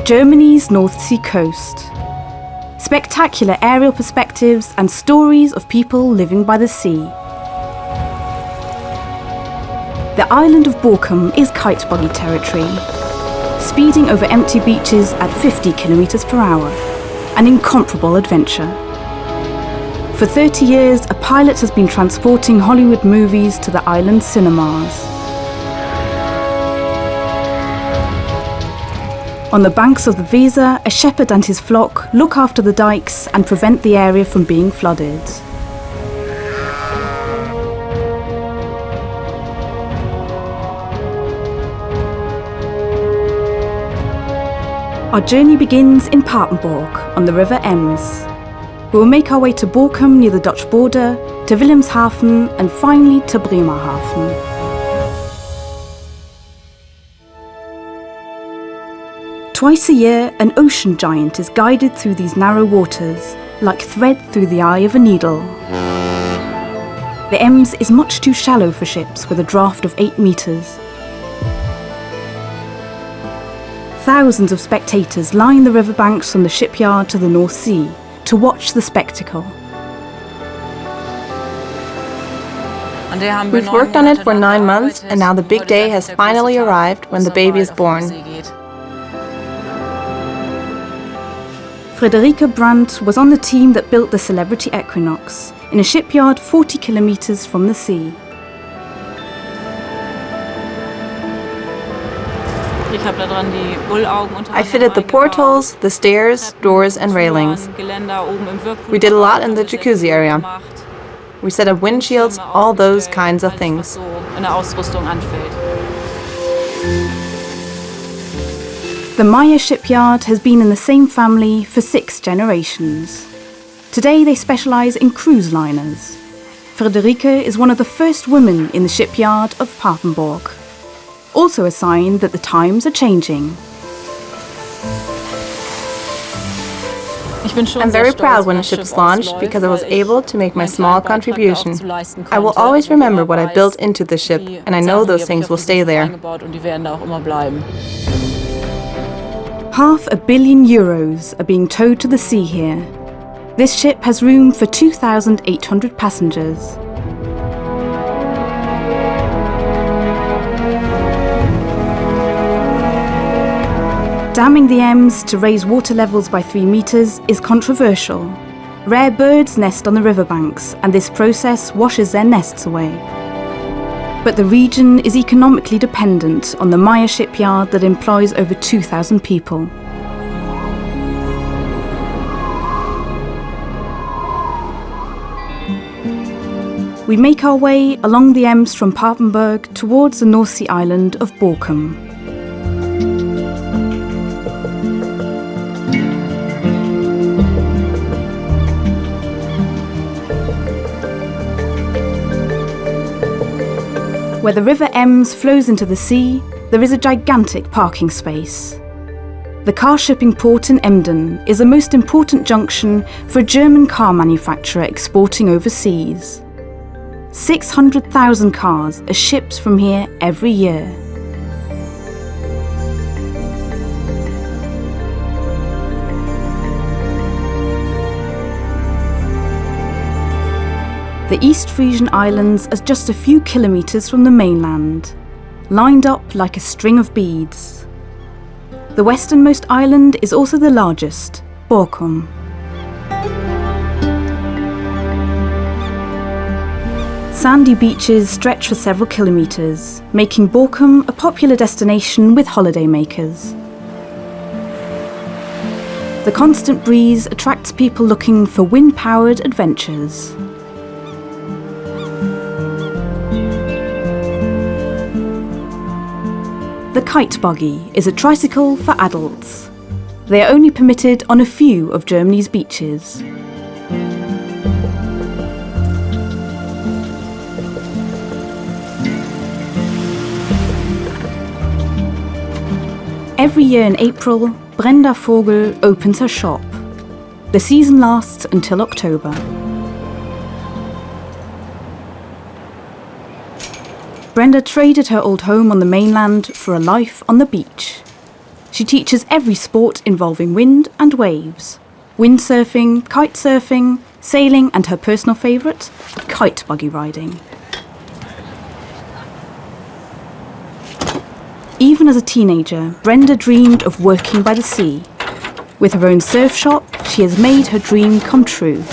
Germany's North Sea coast. Spectacular aerial perspectives and stories of people living by the sea. The island of Borkum is kite buggy territory, speeding over empty beaches at 50 kilometers per hour. An incomparable adventure. For 30 years, a pilot has been transporting Hollywood movies to the island's cinemas. On the banks of the Weser, a shepherd and his flock look after the dikes and prevent the area from being flooded. Our journey begins in Papenburg on the river Ems. We will make our way to Borkum near the Dutch border, to Wilhelmshaven and finally to Bremerhaven. Twice a year, an ocean giant is guided through these narrow waters, like thread through the eye of a needle. The Ems is much too shallow for ships with a draft of 8 meters. Thousands of spectators line the riverbanks from the shipyard to the North Sea to watch the spectacle. We've worked on it for 9 months, and now the big day has finally arrived when the baby is born. Friederike Brandt was on the team that built the celebrity Equinox in a shipyard 40 kilometers from the sea. I fitted the portholes, the stairs, doors and railings. We did a lot in the jacuzzi area. We set up windshields, all those kinds of things. The Meyer shipyard has been in the same family for 6 generations. Today they specialise in cruise liners. Friederike is one of the first women in the shipyard of Papenburg. Also a sign that the times are changing. I'm very proud when a ship is launched because I was able to make my small contribution. I will always remember what I built into the ship, and I know those things will stay there. €500 million are being towed to the sea here. This ship has room for 2,800 passengers. Damming the Ems to raise water levels by 3 meters is controversial. Rare birds nest on the riverbanks, and this process washes their nests away. But the region is economically dependent on the Meyer shipyard that employs over 2,000 people. We make our way along the Ems from Papenburg towards the North Sea island of Borkum. Where the river Ems flows into the sea, there is a gigantic parking space. The car shipping port in Emden is the most important junction for a German car manufacturer exporting overseas. 600,000 cars are shipped from here every year. The East Frisian Islands are just a few kilometers from the mainland, lined up like a string of beads. The westernmost island is also the largest, Borkum. Sandy beaches stretch for several kilometers, making Borkum a popular destination with holidaymakers. The constant breeze attracts people looking for wind-powered adventures. The kite buggy is a tricycle for adults. They are only permitted on a few of Germany's beaches. Every year in April, Brenda Vogel opens her shop. The season lasts until October. Brenda traded her old home on the mainland for a life on the beach. She teaches every sport involving wind and waves. Windsurfing, kite surfing, sailing and her personal favourite, kite buggy riding. Even as a teenager, Brenda dreamed of working by the sea. With her own surf shop, she has made her dream come true.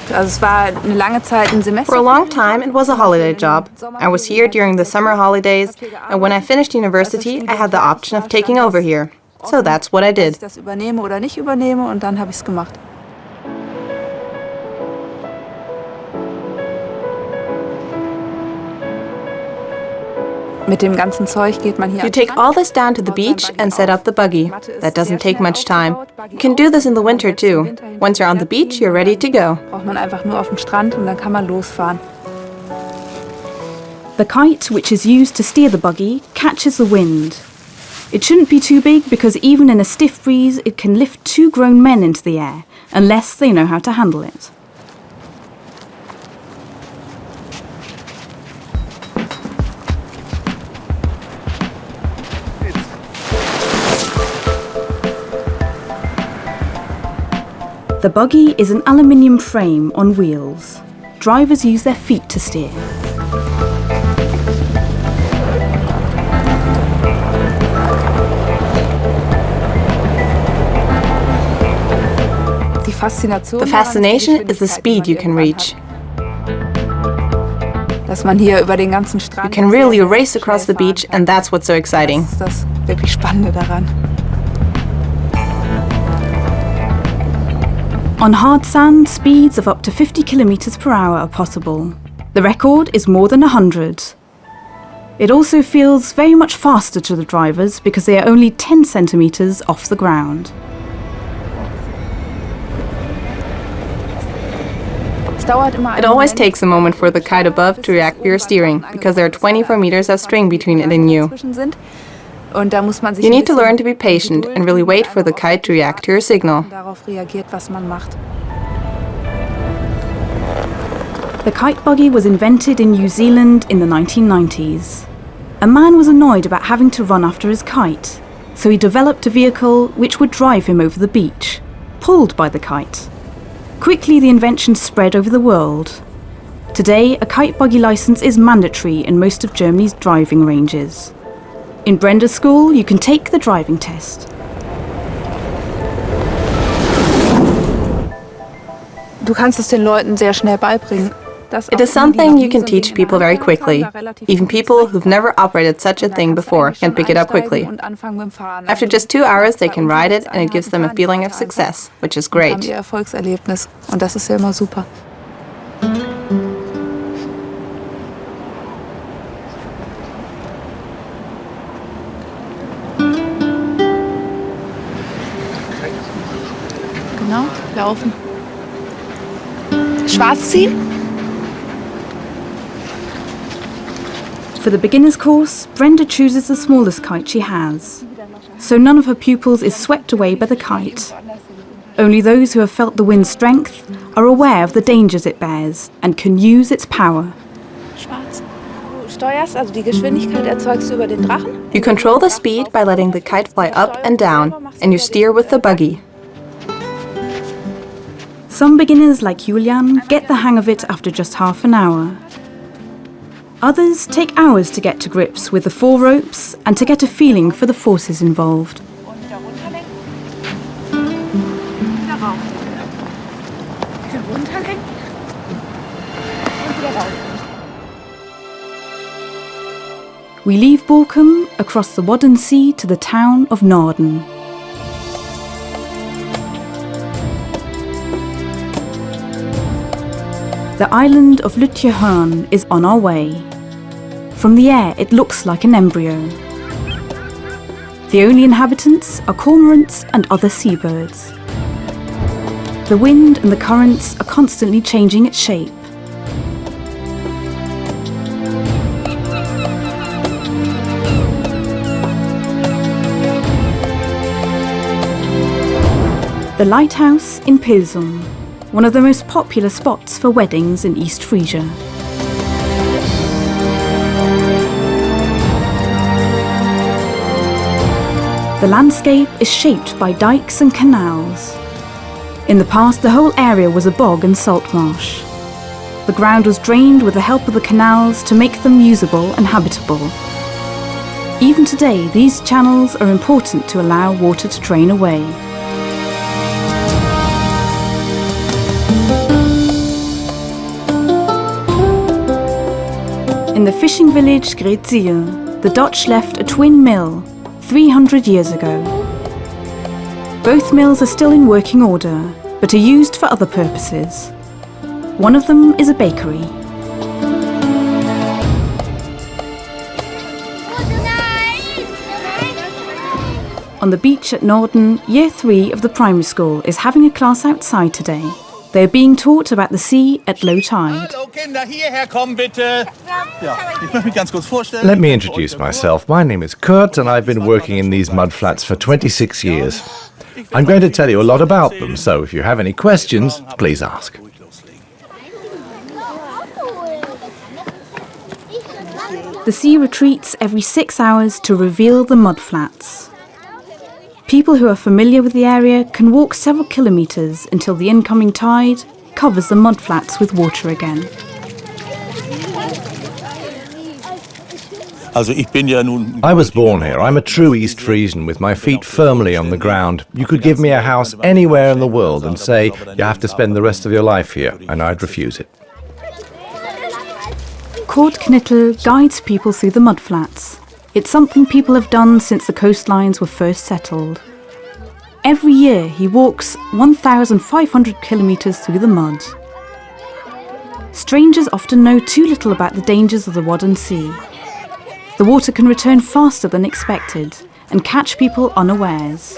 For a long time, it was a holiday job. I was here during the summer holidays, and when I finished university, I had the option of taking over here. So that's what I did. You take all this down to the beach and set up the buggy. That doesn't take much time. You can do this in the winter too. Once you're on the beach, you're ready to go. The kite, which is used to steer the buggy, catches the wind. It shouldn't be too big because even in a stiff breeze, it can lift 2 grown men into the air, unless they know how to handle it. The buggy is an aluminium frame on wheels. Drivers use their feet to steer. The fascination is the speed you can reach. You can really race across the beach, and that's what's so exciting. On hard sand, speeds of up to 50 kilometers per hour are possible. The record is more than 100. It also feels very much faster to the drivers because they are only 10 centimeters off the ground. It always takes a moment for the kite above to react to your steering, because there are 24 meters of string between it and you. You need to learn to be patient and really wait for the kite to react to your signal. The kite buggy was invented in New Zealand in the 1990s. A man was annoyed about having to run after his kite, so he developed a vehicle which would drive him over the beach, pulled by the kite. Quickly, the invention spread over the world. Today, a kite buggy license is mandatory in most of Germany's driving ranges. In Brenda's school, you can take the driving test. It is something you can teach people very quickly. Even people who've never operated such a thing before can pick it up quickly. After just 2 hours, they can ride it, and it gives them a feeling of success, which is great. Genau, laufen. Schwarz ziehen. For the beginner's course, Brenda chooses the smallest kite she has, so none of her pupils is swept away by the kite. Only those who have felt the wind's strength are aware of the dangers it bears and can use its power. You control the speed by letting the kite fly up and down, and you steer with the buggy. Some beginners like Julian get the hang of it after just half an hour. Others take hours to get to grips with the 4 ropes and to get a feeling for the forces involved. We leave Borkum across the Wadden Sea to the town of Norden. The island of Lutjehorn is on our way. From the air, it looks like an embryo. The only inhabitants are cormorants and other seabirds. The wind and the currents are constantly changing its shape. The lighthouse in Pilsum, one of the most popular spots for weddings in East Frisia. The landscape is shaped by dikes and canals. In the past, the whole area was a bog and salt marsh. The ground was drained with the help of the canals to make them usable and habitable. Even today, these channels are important to allow water to drain away. In the fishing village Grazing, the Dutch left a twin mill 300 years ago. Both mills are still in working order, but are used for other purposes. One of them is a bakery. On the beach at Norden, Year 3 of the primary school is having a class outside today. They are being taught about the sea at low tide. Let me introduce myself. My name is Kurt and I've been working in these mudflats for 26 years. I'm going to tell you a lot about them, so if you have any questions, please ask. The sea retreats every 6 hours to reveal the mudflats. People who are familiar with the area can walk several kilometres until the incoming tide covers the mudflats with water again. I was born here. I'm a true East Frisian with my feet firmly on the ground. You could give me a house anywhere in the world and say you have to spend the rest of your life here, and I'd refuse it. Kurt Knittel guides people through the mudflats. It's something people have done since the coastlines were first settled. Every year he walks 1,500 kilometres through the mud. Strangers often know too little about the dangers of the Wadden Sea. The water can return faster than expected and catch people unawares.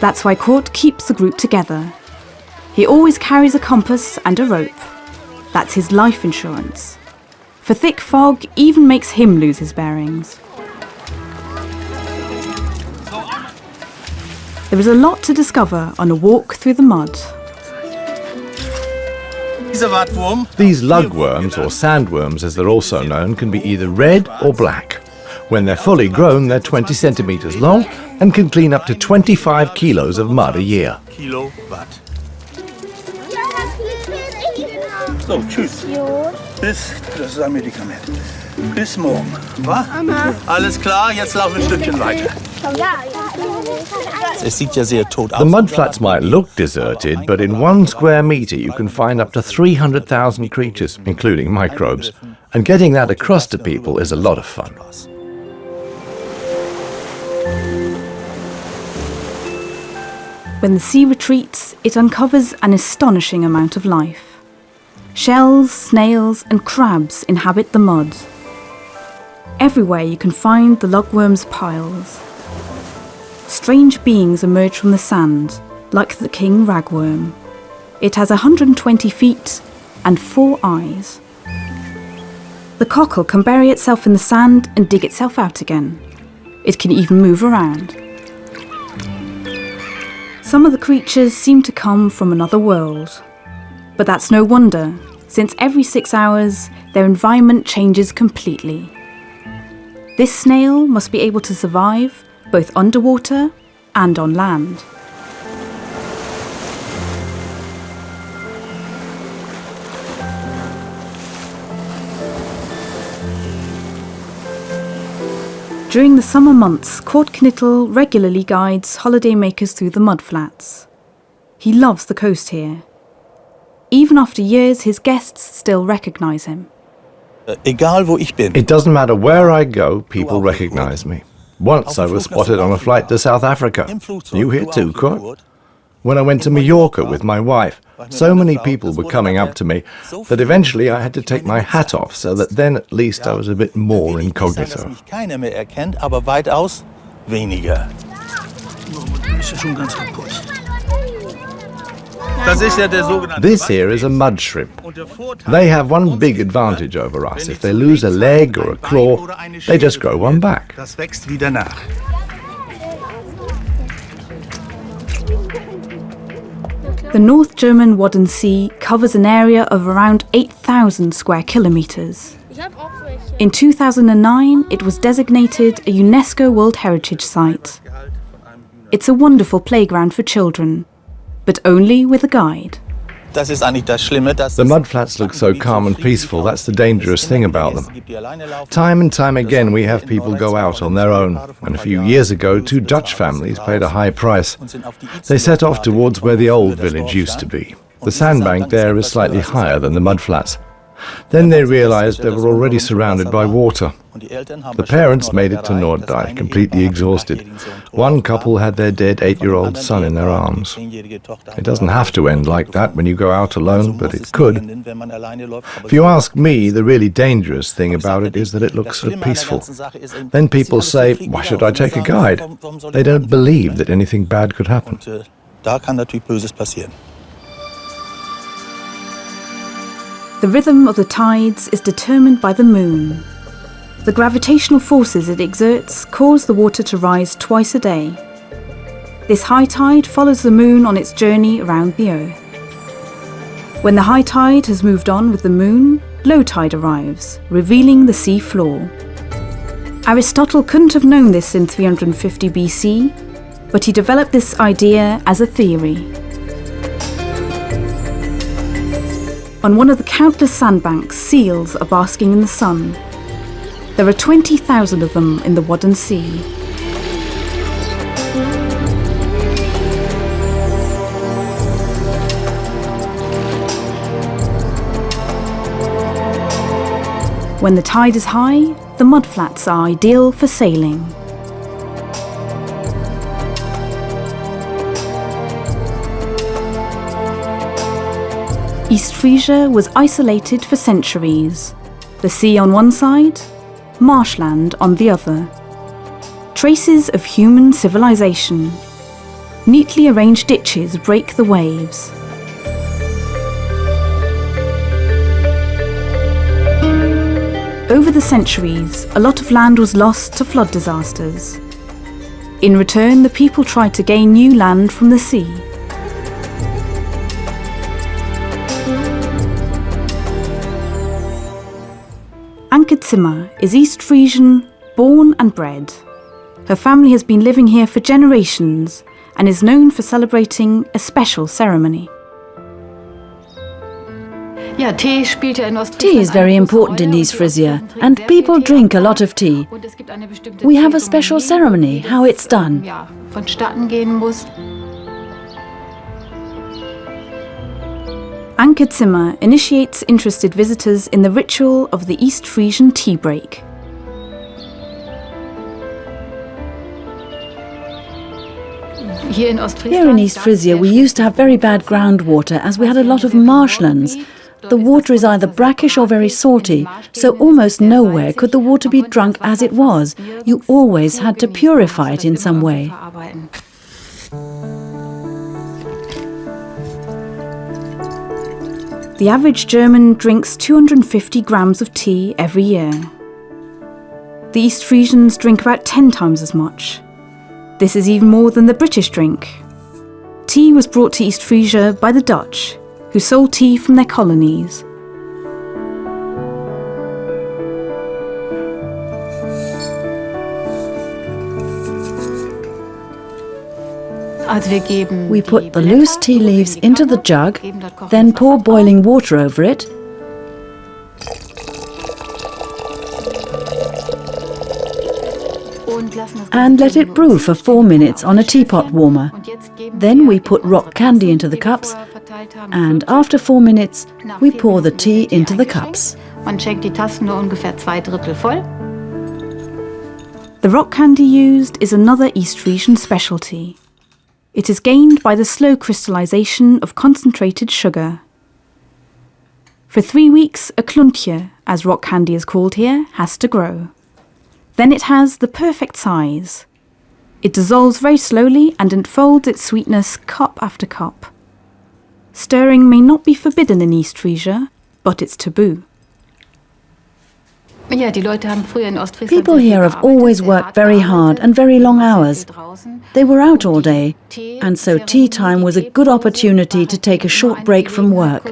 That's why Kurt keeps the group together. He always carries a compass and a rope. That's his life insurance. For thick fog even makes him lose his bearings. There is a lot to discover on a walk through the mud. These lugworms, or sandworms as they're also known, can be either red or black. When they're fully grown, they're 20 centimetres long and can clean up to 25 kilos of mud a year. So, tschüss. Das ist ein Medikament. Bis morgen, wa? Alles klar, jetzt laufen wir ein Stückchen weiter. The mudflats might look deserted, but in 1 square metre you can find up to 300,000 creatures, including microbes. And getting that across to people is a lot of fun. When the sea retreats, it uncovers an astonishing amount of life. Shells, snails and crabs inhabit the mud. Everywhere you can find the lugworms' piles. Strange beings emerge from the sand, like the king ragworm. It has 120 feet and 4 eyes. The cockle can bury itself in the sand and dig itself out again. It can even move around. Some of the creatures seem to come from another world. But that's no wonder, since every 6 hours their environment changes completely. This snail must be able to survive both underwater and on land. During the summer months, Kurt Knittel regularly guides holidaymakers through the mudflats. He loves the coast here. Even after years, his guests still recognise him. It doesn't matter where I go, people recognise me. Once I was spotted on a flight to South Africa. You here too, Kurt? When I went to Mallorca with my wife, so many people were coming up to me that eventually I had to take my hat off, so that then at least I was a bit more incognito. This here is a mud shrimp. They have one big advantage over us. If they lose a leg or a claw, they just grow one back. The North German Wadden Sea covers an area of around 8,000 square kilometres. In 2009, it was designated a UNESCO World Heritage Site. It's a wonderful playground for children, but only with a guide. The mudflats look so calm and peaceful, that's the dangerous thing about them. Time and time again we have people go out on their own, and a few years ago 2 Dutch families paid a high price. They set off towards where the old village used to be. The sandbank there is slightly higher than the mudflats. Then they realized they were already surrounded by water. The parents made it to Noorddijk, completely exhausted. One couple had their dead 8-year-old son in their arms. It doesn't have to end like that when you go out alone, but it could. If you ask me, the really dangerous thing about it is that it looks so peaceful. Then people say, why should I take a guide? They don't believe that anything bad could happen. The rhythm of the tides is determined by the moon. The gravitational forces it exerts cause the water to rise twice a day. This high tide follows the moon on its journey around the Earth. When the high tide has moved on with the moon, low tide arrives, revealing the sea floor. Aristotle couldn't have known this in 350 BC, but he developed this idea as a theory. On one of the countless sandbanks, seals are basking in the sun. There are 20,000 of them in the Wadden Sea. When the tide is high, the mudflats are ideal for sailing. East Frisia was isolated for centuries. The sea on one side, marshland on the other. Traces of human civilization. Neatly arranged ditches break the waves. Over the centuries, a lot of land was lost to flood disasters. In return, the people tried to gain new land from the sea. Anke Zimmer is East Frisian, born and bred. Her family has been living here for generations and is known for celebrating a special ceremony. Tea is very important in East Frisia, and people drink a lot of tea. We have a special ceremony, how it's done. Anke Zimmer initiates interested visitors in the ritual of the East Frisian tea break. Here in East Frisia we used to have very bad groundwater as we had a lot of marshlands. The water is either brackish or very salty, so almost nowhere could the water be drunk as it was. You always had to purify it in some way. The average German drinks 250 grams of tea every year. The East Frisians drink about 10 times as much. This is even more than the British drink. Tea was brought to East Frisia by the Dutch, who sold tea from their colonies. We put the loose tea leaves into the jug, then pour boiling water over it. And let it brew for 4 minutes on a teapot warmer. Then we put rock candy into the cups, and after 4 minutes, we pour the tea into the cups. The rock candy used is another East Frisian specialty. It is gained by the slow crystallization of concentrated sugar. For 3 weeks, a kluntje, as rock candy is called here, has to grow. Then it has the perfect size. It dissolves very slowly and unfolds its sweetness cup after cup. Stirring may not be forbidden in East Frisia, but it's taboo. People here have always worked very hard and very long hours. They were out all day, and so tea time was a good opportunity to take a short break from work.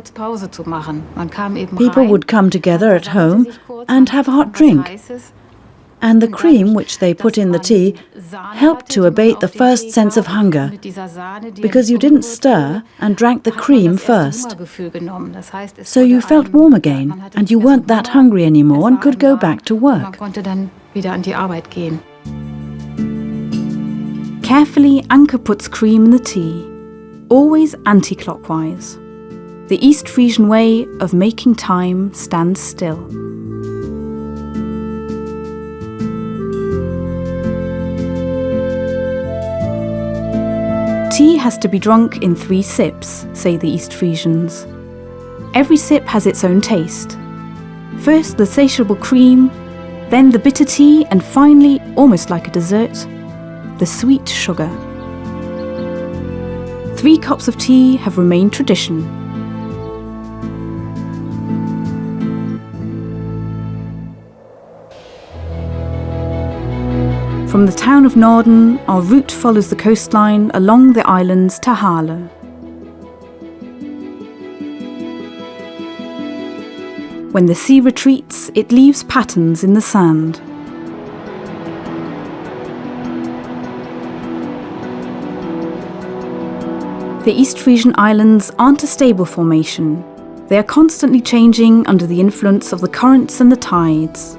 People would come together at home and have a hot drink. And the cream which they put in the tea helped to abate the first sense of hunger, because you didn't stir and drank the cream first. So you felt warm again, and you weren't that hungry anymore and could go back to work. Carefully, Anke puts cream in the tea, always anti-clockwise. The East Frisian way of making time stands still. Tea has to be drunk in 3 sips, say the East Frisians. Every sip has its own taste. First the satiable cream, then the bitter tea, and finally, almost like a dessert, the sweet sugar. 3 cups of tea have remained tradition. From the town of Norden, our route follows the coastline along the islands to Havre. When the sea retreats, it leaves patterns in the sand. The East Frisian Islands aren't a stable formation. They are constantly changing under the influence of the currents and the tides.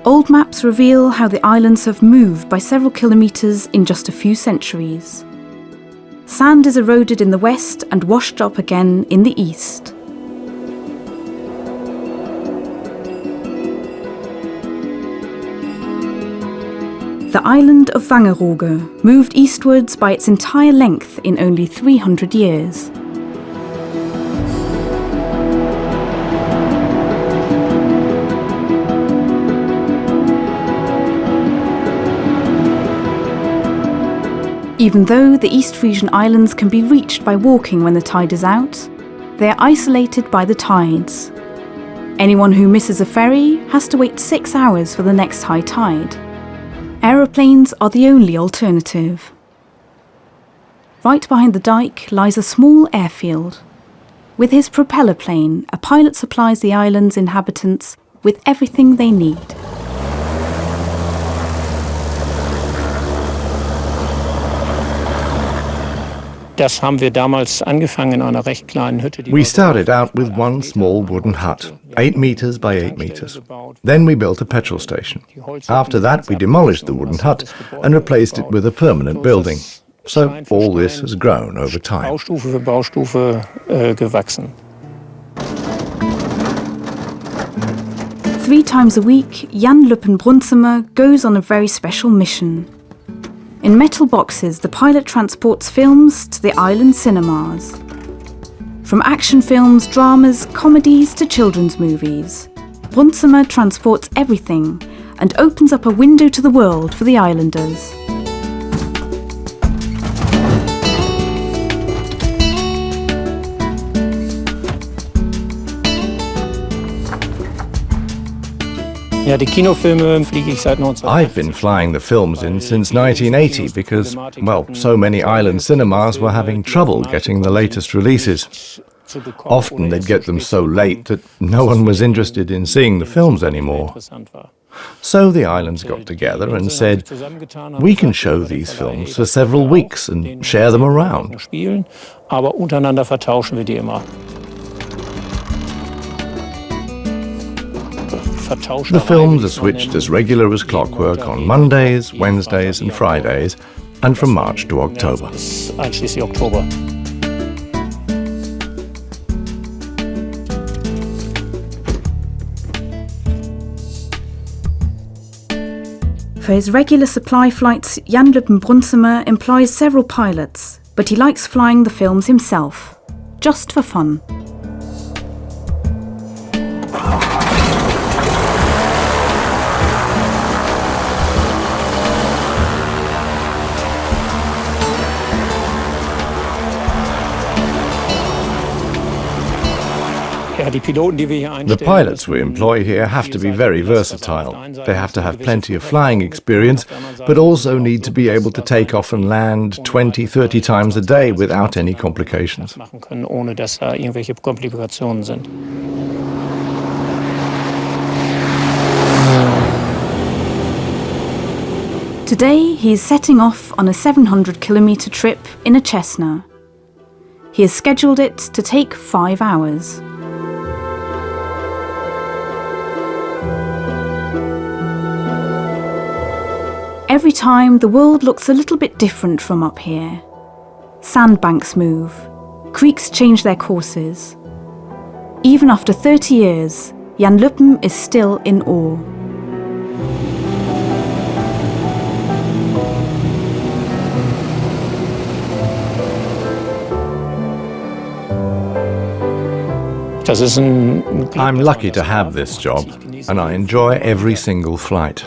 Old maps reveal how the islands have moved by several kilometres in just a few centuries. Sand is eroded in the west and washed up again in the east. The island of Wangerooge moved eastwards by its entire length in only 300 years. Even though the East Frisian Islands can be reached by walking when the tide is out, they are isolated by the tides. Anyone who misses a ferry has to wait 6 hours for the next high tide. Aeroplanes are the only alternative. Right behind the dike lies a small airfield. With his propeller plane, a pilot supplies the island's inhabitants with everything they need. We started out with one small wooden hut, 8 meters by 8 meters. Then we built a petrol station. After that, we demolished the wooden hut and replaced it with a permanent building. So all this has grown over time. 3 times a week, Jan Luppen-Brunsummer goes on a very special mission. In metal boxes, the pilot transports films to the island cinemas. From action films, dramas, comedies to children's movies, Brunsummer transports everything and opens up a window to the world for the islanders. I've been flying the films in since 1980 because, well, so many island cinemas were having trouble getting the latest releases. Often they'd get them so late that no one was interested in seeing the films anymore. So the islands got together and said, we can show these films for several weeks and share them around. The films are switched as regular as clockwork on Mondays, Wednesdays and Fridays, and from March to October. For his regular supply flights, Jan Luppen-Brunsummer employs several pilots, but he likes flying the films himself, just for fun. The pilots we employ here have to be very versatile. They have to have plenty of flying experience, but also need to be able to take off and land 20, 30 times a day without any complications. Today he is setting off on a 700-kilometre trip in a Cessna. He has scheduled it to take 5 hours. Every time the world looks a little bit different from up here. Sandbanks move, creeks change their courses. Even after 30 years, Jan Luppen is still in awe. I'm lucky to have this job, and I enjoy every single flight.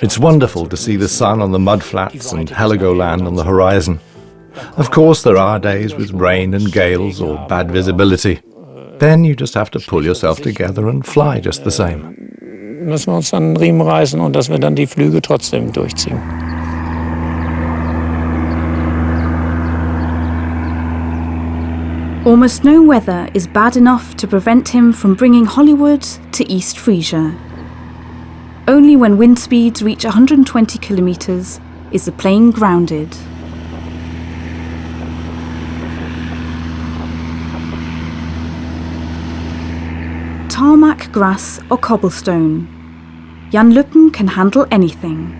It's wonderful to see the sun on the mudflats and Heligoland on the horizon. Of course, there are days with rain and gales or bad visibility. Then you just have to pull yourself together and fly just the same. Müssen wir uns dann einen Riemen reißen und dass wir dann die Flüge trotzdem durchziehen. Almost no weather is bad enough to prevent him from bringing Hollywood to East Frisia. Only when wind speeds reach 120 kilometres is the plane grounded. Tarmac, grass or cobblestone, Jan Luppen can handle anything.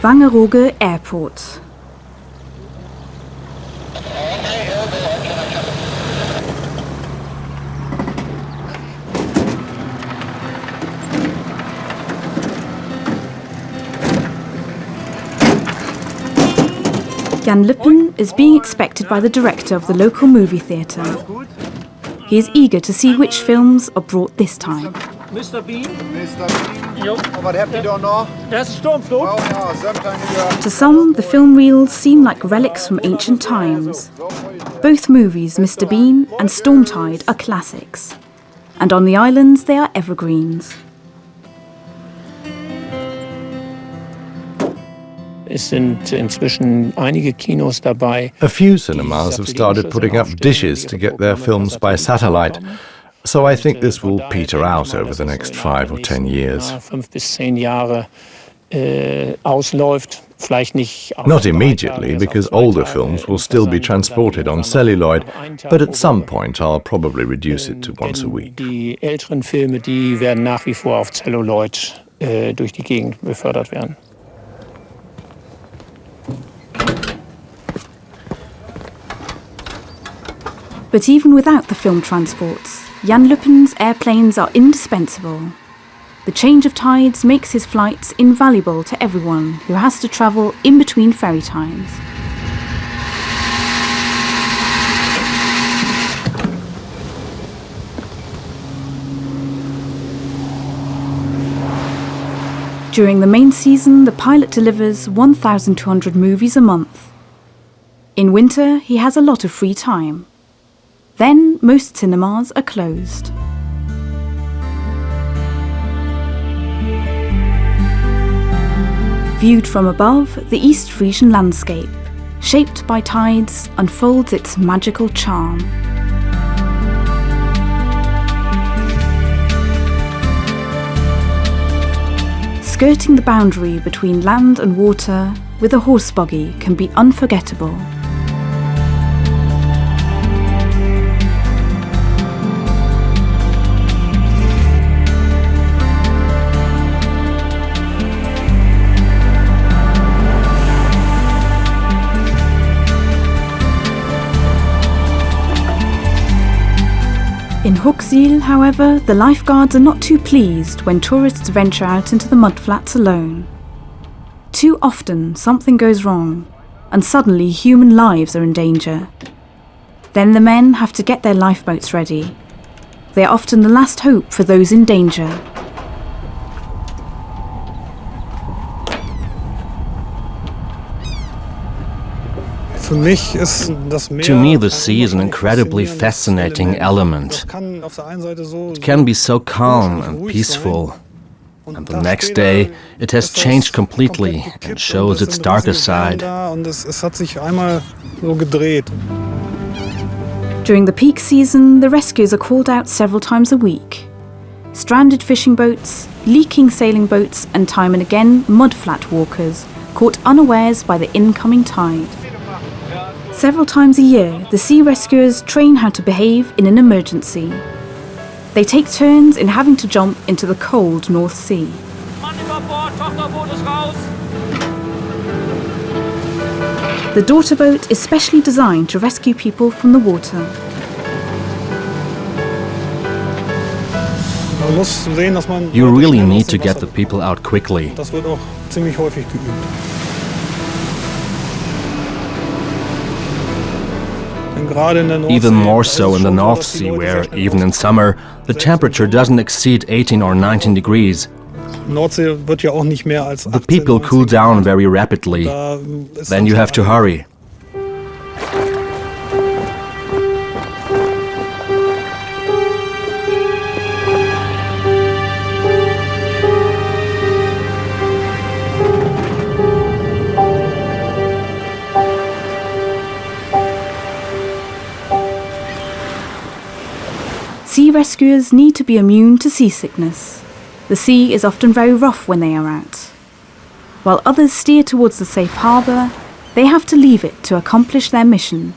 Wangerooge Airport. Jan Luppen is being expected by the director of the local movie theatre. He is eager to see which films are brought this time. Mr. Bean? Mr. Bean? Jo. Wat heb je dan nog? Dat is een stormvloed. To some, the film reels seem like relics from ancient times. Both movies, Mr. Bean and Stormtide, are classics. And on the islands, they are evergreens. Es sind inzwischen einige Kinos dabei. A few cinemas have started putting up dishes to get their films by satellite. So I think this will peter out over the next 5 or 10 years. 5 bis 10 Jahre ausläuft, vielleicht nicht. Not immediately, because older films will still be transported on celluloid, but at some point I'll probably reduce it to once a week. Die älteren Filme, die werden nach wie vor auf Celluloid durch die Gegend befördert werden. But even without the film transports, Jan Luppen's airplanes are indispensable. The change of tides makes his flights invaluable to everyone who has to travel in between ferry times. During the main season, the pilot delivers 1,200 movies a month. In winter, he has a lot of free time. Then, most cinemas are closed. Viewed from above, the East Frisian landscape, shaped by tides, unfolds its magical charm. Skirting the boundary between land and water with a horse buggy can be unforgettable. In Hookzeel, however, the lifeguards are not too pleased when tourists venture out into the mudflats alone. Too often, something goes wrong, and suddenly human lives are in danger. Then the men have to get their lifeboats ready. They are often the last hope for those in danger. To me, the sea is an incredibly fascinating element. It can be so calm and peaceful, and the next day it has changed completely and shows its darker side. During the peak season, the rescuers are called out several times a week. Stranded fishing boats, leaking sailing boats, and time and again mudflat walkers caught unawares by the incoming tide. Several times a year, the sea rescuers train how to behave in an emergency. They take turns in having to jump into the cold North Sea. The daughter boat is specially designed to rescue people from the water. You really need to get the people out quickly. Even more so in the North Sea, where, even in summer, the temperature doesn't exceed 18 or 19 degrees. The people cool down very rapidly. Then you have to hurry. Sea rescuers need to be immune to seasickness. The sea is often very rough when they are out. While others steer towards the safe harbour, they have to leave it to accomplish their mission.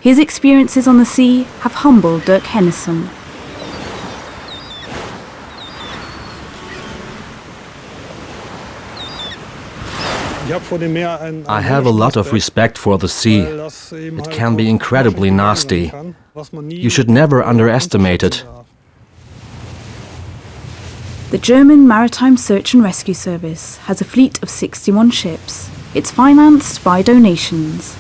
His experiences on the sea have humbled Dirk Hennissen. I have a lot of respect for the sea. It can be incredibly nasty. You should never underestimate it. The German Maritime Search and Rescue Service has a fleet of 61 ships. It's financed by donations.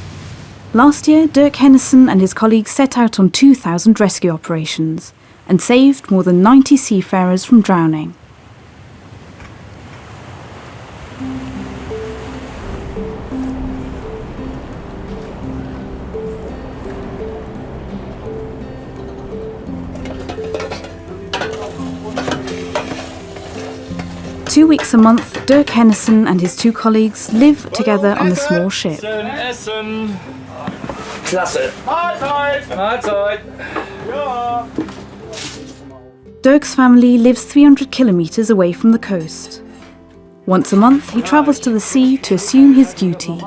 Last year, Dirk Hennissen and his colleagues set out on 2,000 rescue operations and saved more than 90 seafarers from drowning. Two weeks a month, Dirk Hennissen and his two colleagues live together on the small ship. Dirk's family lives 300 kilometers away from the coast. Once a month, he travels to the sea to assume his duty.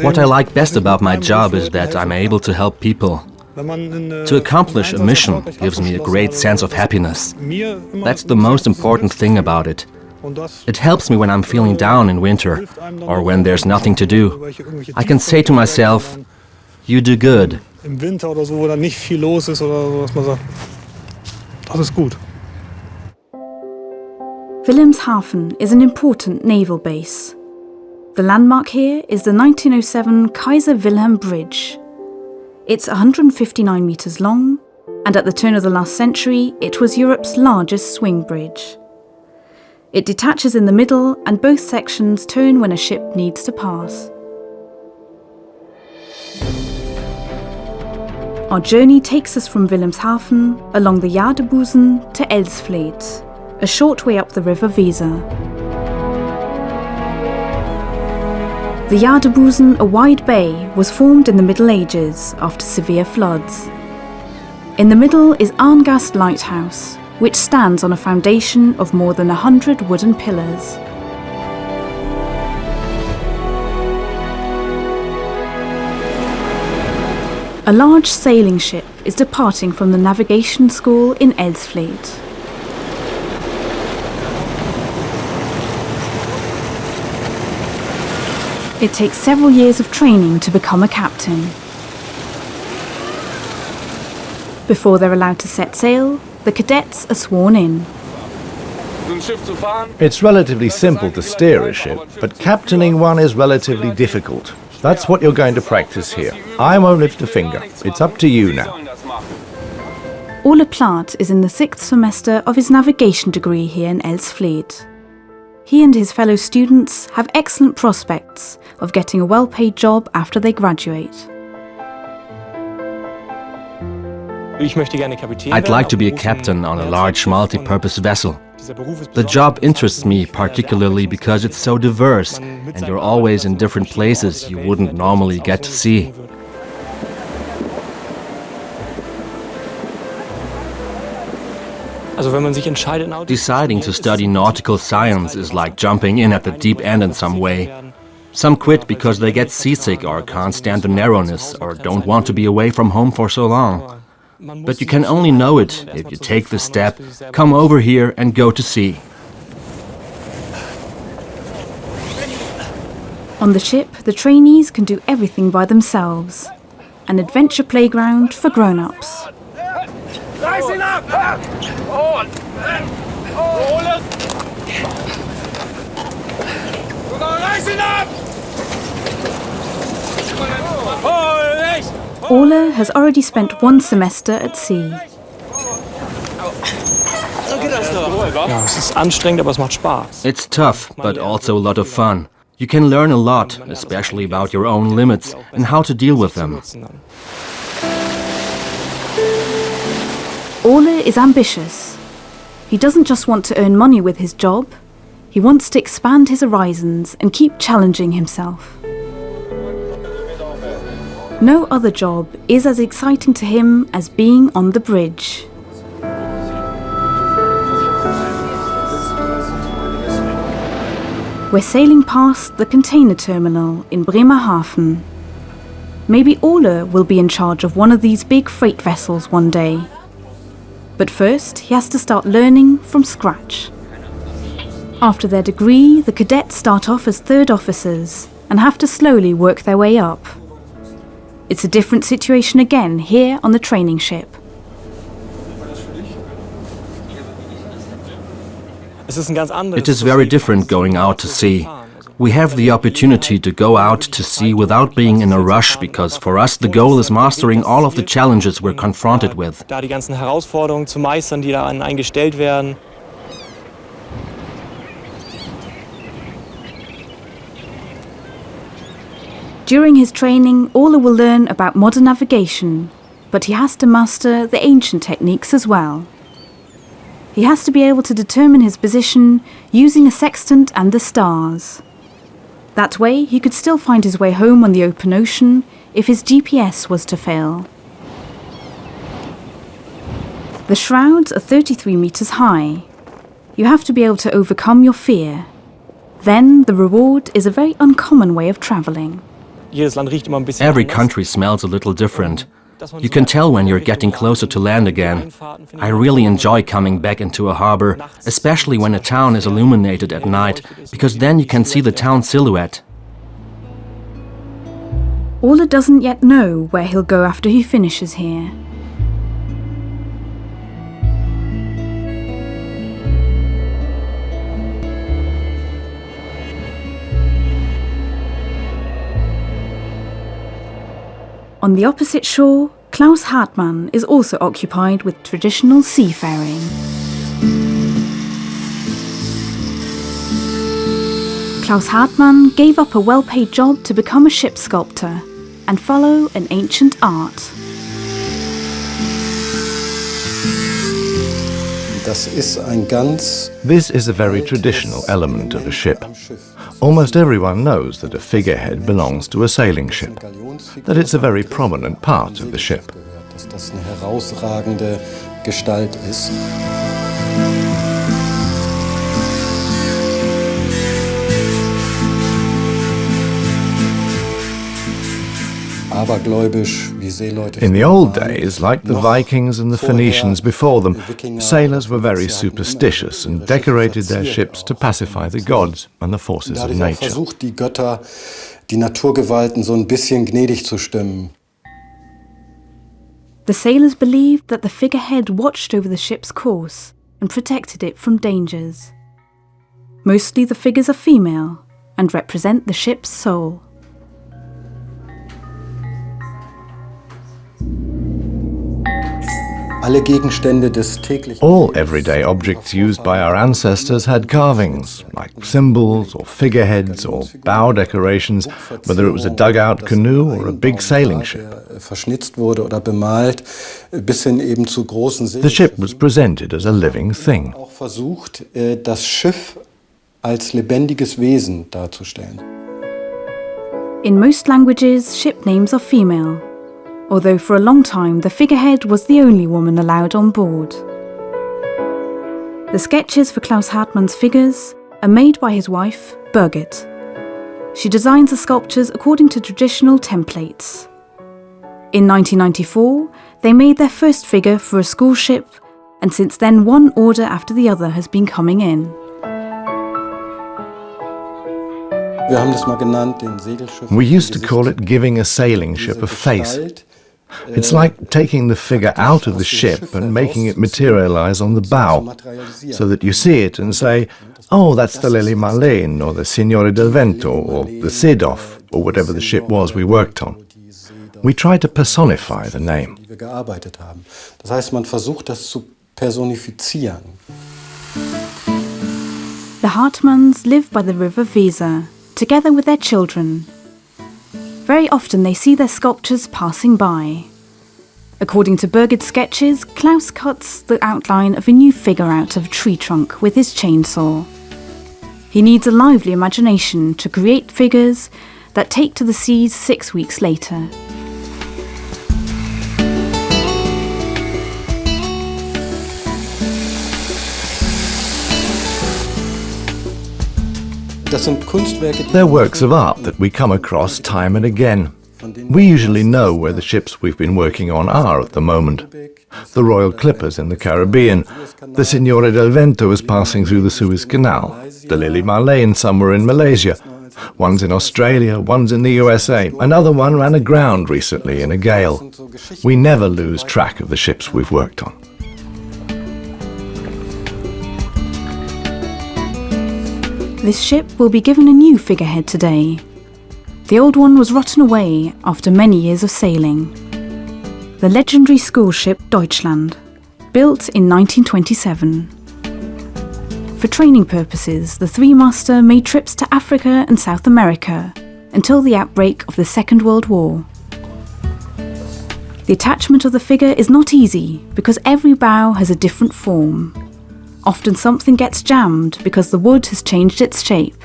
What I like best about my job is that I'm able to help people. To accomplish a mission gives me a great sense of happiness. That's the most important thing about it. It helps me when I'm feeling down in winter, or when there's nothing to do. I can say to myself, you do good. Wilhelmshaven is an important naval base. The landmark here is the 1907 Kaiser Wilhelm Bridge. It's 159 metres long, and at the turn of the last century, it was Europe's largest swing bridge. It detaches in the middle, and both sections turn when a ship needs to pass. Our journey takes us from Wilhelmshaven along the Jadebusen to Elsfleth, a short way up the River Weser. The Jadebusen, a wide bay, was formed in the Middle Ages after severe floods. In the middle is Arngast Lighthouse, which stands on a foundation of more than 100 wooden pillars. A large sailing ship is departing from the navigation school in Elsfleth. It takes several years of training to become a captain. Before they're allowed to set sail, the cadets are sworn in. It's relatively simple to steer a ship, but captaining one is relatively difficult. That's what you're going to practice here. I won't lift a finger. It's up to you now. Ole Plaat is in the 6th semester of his navigation degree here in Elsfleth. he and his fellow students have excellent prospects of getting a well-paid job after they graduate. I'd like to be a captain on a large multi-purpose vessel. The job interests me particularly because it's so diverse and you're always in different places you wouldn't normally get to see. Deciding to study nautical science is like jumping in at the deep end in some way. Some quit because they get seasick or can't stand the narrowness or don't want to be away from home for so long. But you can only know it if you take the step, come over here and go to sea. On the ship, the trainees can do everything by themselves. An adventure playground for grown-ups. Rising up! Rising up! Ole has already spent one semester at sea. It's tough, but also a lot of fun. You can learn a lot, especially about your own limits and how to deal with them. Ole is ambitious. He doesn't just want to earn money with his job. He wants to expand his horizons and keep challenging himself. No other job is as exciting to him as being on the bridge. We're sailing past the container terminal in Bremerhaven. Maybe Ole will be in charge of one of these big freight vessels one day. But first, he has to start learning from scratch. After their degree, the cadets start off as third officers and have to slowly work their way up. It's a different situation again here on the training ship. It is very different going out to sea. We have the opportunity to go out to sea without being in a rush because for us the goal is mastering all of the challenges we're confronted with. During his training, Ole will learn about modern navigation, but he has to master the ancient techniques as well. He has to be able to determine his position using a sextant and the stars. That way, he could still find his way home on the open ocean if his GPS was to fail. The shrouds are 33 meters high. You have to be able to overcome your fear. Then, the reward is a very uncommon way of traveling. Every country smells a little different. You can tell when you're getting closer to land again. I really enjoy coming back into a harbor, especially when a town is illuminated at night, because then you can see the town silhouette. Ole doesn't yet know where he'll go after he finishes here. On the opposite shore, Klaus Hartmann is also occupied with traditional seafaring. Klaus Hartmann gave up a well-paid job to become a ship sculptor and follow an ancient art. This is a very traditional element of a ship. Almost everyone knows that a figurehead belongs to a sailing ship, that it's a very prominent part of the ship. In the old days, like the Vikings and the Phoenicians before them, sailors were very superstitious and decorated their ships to pacify the gods and the forces of nature. The sailors believed that the figurehead watched over the ship's course and protected it from dangers. Mostly the figures are female and represent the ship's soul. All everyday objects used by our ancestors had carvings, like symbols or figureheads or bow decorations, whether it was a dugout canoe or a big sailing ship. The ship was presented as a living thing. In most languages, ship names are female, although for a long time the figurehead was the only woman allowed on board. The sketches for Klaus Hartmann's figures are made by his wife, Birgit. She designs the sculptures according to traditional templates. In 1994, they made their first figure for a school ship, and since then one order after the other has been coming in. We used to call it giving a sailing ship a face. It's like taking the figure out of the ship and making it materialize on the bow, so that you see it and say, oh, that's the Lily Marlene, or the Signore del Vento, or the Seedorf, or whatever the ship was we worked on. We tried to personify the name. The Hartmanns live by the river Weser, together with their children. Very often they see their sculptures passing by. According to Birgit's sketches, Klaus cuts the outline of a new figure out of a tree trunk with his chainsaw. He needs a lively imagination to create figures that take to the seas 6 weeks later. They're works of art that we come across time and again. We usually know where the ships we've been working on are at the moment. The Royal Clippers in the Caribbean, the Signore del Vento is passing through the Suez Canal, the Lily Marlene somewhere in Malaysia. One's in Australia, one's in the USA. Another one ran aground recently in a gale. We never lose track of the ships we've worked on. This ship will be given a new figurehead today. The old one was rotten away after many years of sailing. The legendary school ship Deutschland, built in 1927. For training purposes, the three-master made trips to Africa and South America until the outbreak of the Second World War. The attachment of the figure is not easy because every bow has a different form. Often something gets jammed because the wood has changed its shape.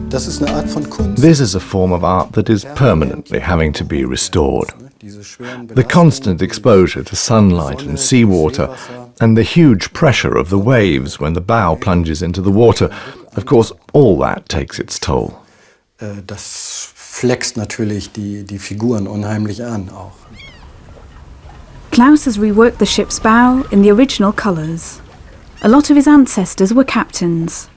This is a form of art that is permanently having to be restored. The constant exposure to sunlight and seawater, and the huge pressure of the waves when the bow plunges into the water, of course, all that takes its toll. Das flext natürlich die Figuren unheimlich an auch. Klaus has reworked the ship's bow in the original colours. A lot of his ancestors were captains,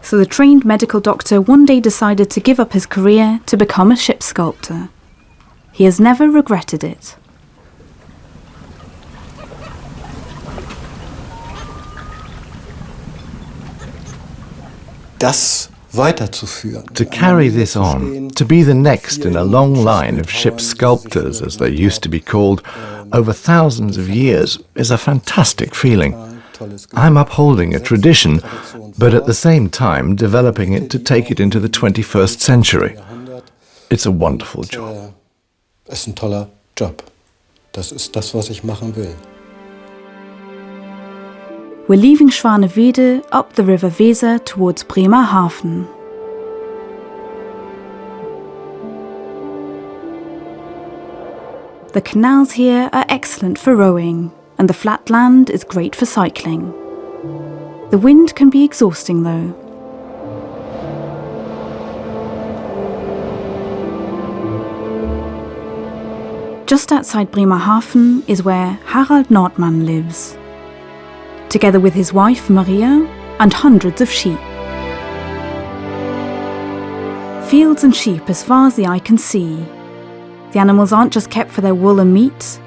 so the trained medical doctor one day decided to give up his career to become a ship sculptor. He has never regretted it. To carry this on, to be the next in a long line of ship sculptors, as they used to be called, over thousands of years, is a fantastic feeling. I'm upholding a tradition, but at the same time developing it to take it into the 21st century. It's a wonderful job. Es ist ein toller Job. Das ist das, was ich machen will. We're leaving Schwanewede up the river Weser towards Bremerhaven. The canals here are excellent for rowing, and the flat land is great for cycling. The wind can be exhausting though. Just outside Bremerhaven is where Harald Nordmann lives, together with his wife Maria and hundreds of sheep. Fields and sheep as far as the eye can see. The animals aren't just kept for their wool and meat.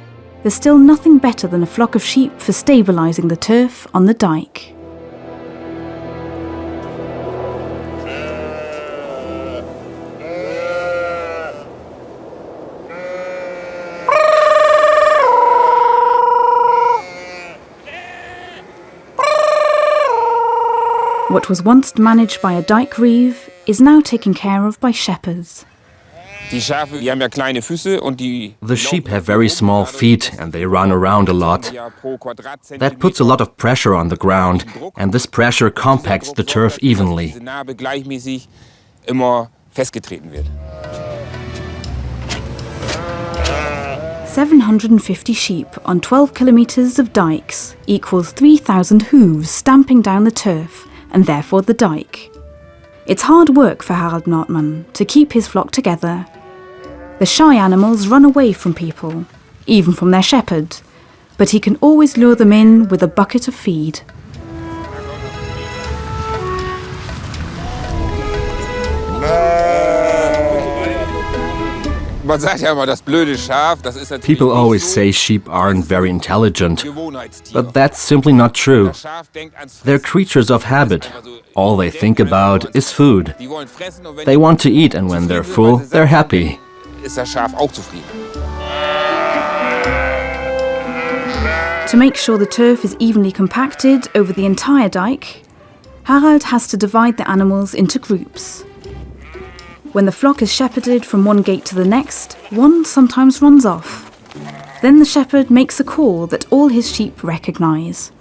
There's still nothing better than a flock of sheep for stabilising the turf on the dike. What was once managed by a dike reeve is now taken care of by shepherds. The sheep have very small feet and they run around a lot. That puts a lot of pressure on the ground, and this pressure compacts the turf evenly. 750 sheep on 12 kilometres of dikes equals 3,000 hooves stamping down the turf and therefore the dike. It's hard work for Harald Nordmann to keep his flock together. The shy animals run away from people, even from their shepherd, but he can always lure them in with a bucket of feed. People always say sheep aren't very intelligent, but that's simply not true. They're creatures of habit. All they think about is food. They want to eat, and when they're full, they're happy. To make sure the turf is evenly compacted over the entire dike, Harald has to divide the animals into groups. When the flock is shepherded from one gate to the next, one sometimes runs off. Then the shepherd makes a call that all his sheep recognise.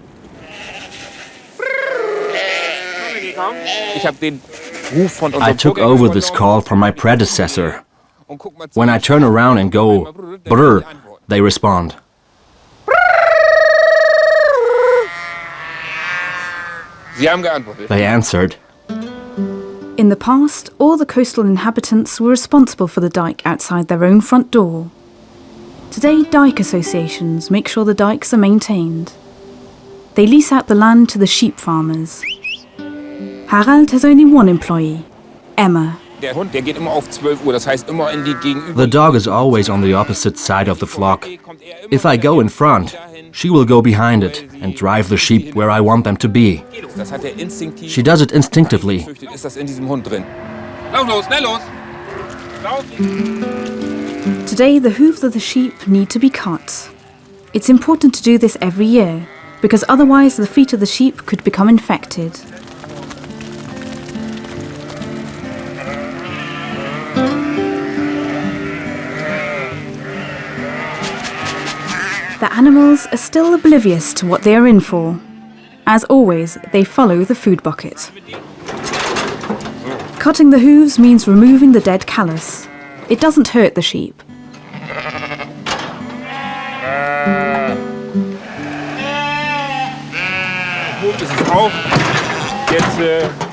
I took over this call from my predecessor. When I turn around and go brr, they respond. They answered. In the past, all the coastal inhabitants were responsible for the dike outside their own front door. Today, dike associations make sure the dikes are maintained. They lease out the land to the sheep farmers. Harald has only one employee, Emma. The dog is always on the opposite side of the flock. If I go in front, she will go behind it and drive the sheep where I want them to be. She does it instinctively. Today, the hooves of the sheep need to be cut. It's important to do this every year, because otherwise the feet of the sheep could become infected. The animals are still oblivious to what they are in for. As always, they follow the food bucket. Cutting the hooves means removing the dead callus. It doesn't hurt the sheep.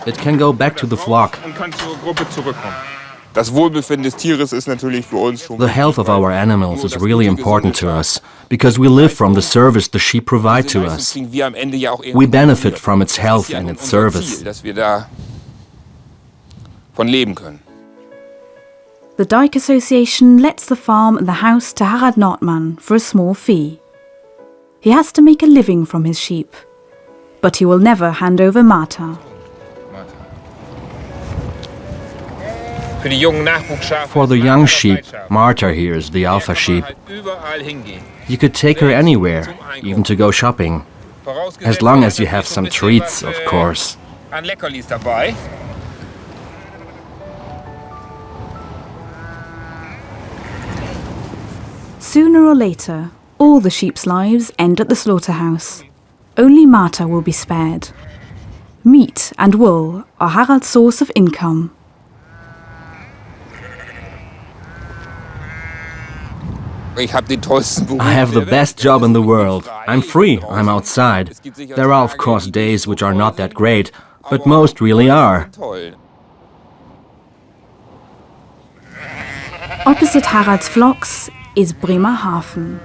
It can go back to the flock. The health of our animals is really important to us, because we live from the service the sheep provide to us. We benefit from its health and its service. The Dike Association lets the farm and the house to Harald Nordmann for a small fee. He has to make a living from his sheep, but he will never hand over Marta. For the young sheep, Marta here is the alpha sheep. You could take her anywhere, even to go shopping. As long as you have some treats, of course. Sooner or later, all the sheep's lives end at the slaughterhouse. Only Marta will be spared. Meat and wool are Harald's source of income. I have the best job in the world. I'm free, I'm outside. There are of course days which are not that great, but most really are. Opposite Harald's flocks is Bremerhaven.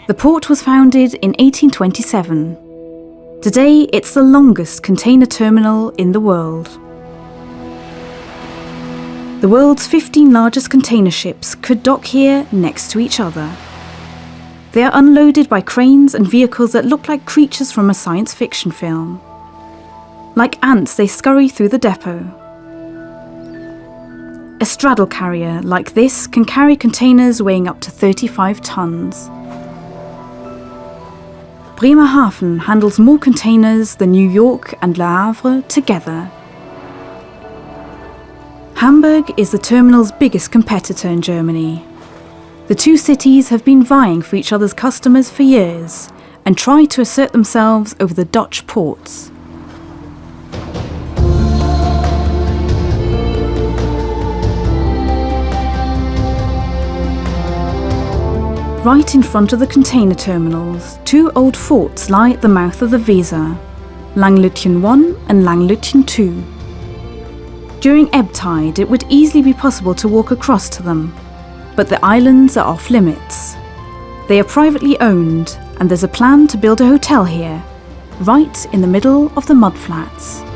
The port was founded in 1827. Today it's the longest container terminal in the world. The world's 15 largest container ships could dock here next to each other. They are unloaded by cranes and vehicles that look like creatures from a science fiction film. Like ants, they scurry through the depot. A straddle carrier like this can carry containers weighing up to 35 tons. Bremerhaven handles more containers than New York and Le Havre together. Hamburg is the terminal's biggest competitor in Germany. The two cities have been vying for each other's customers for years and try to assert themselves over the Dutch ports. Right in front of the container terminals, two old forts lie at the mouth of the Weser, Langlütchen I and Langlütchen II. During ebb tide, it would easily be possible to walk across to them, but the islands are off limits. They are privately owned, and there's a plan to build a hotel here, right in the middle of the mudflats.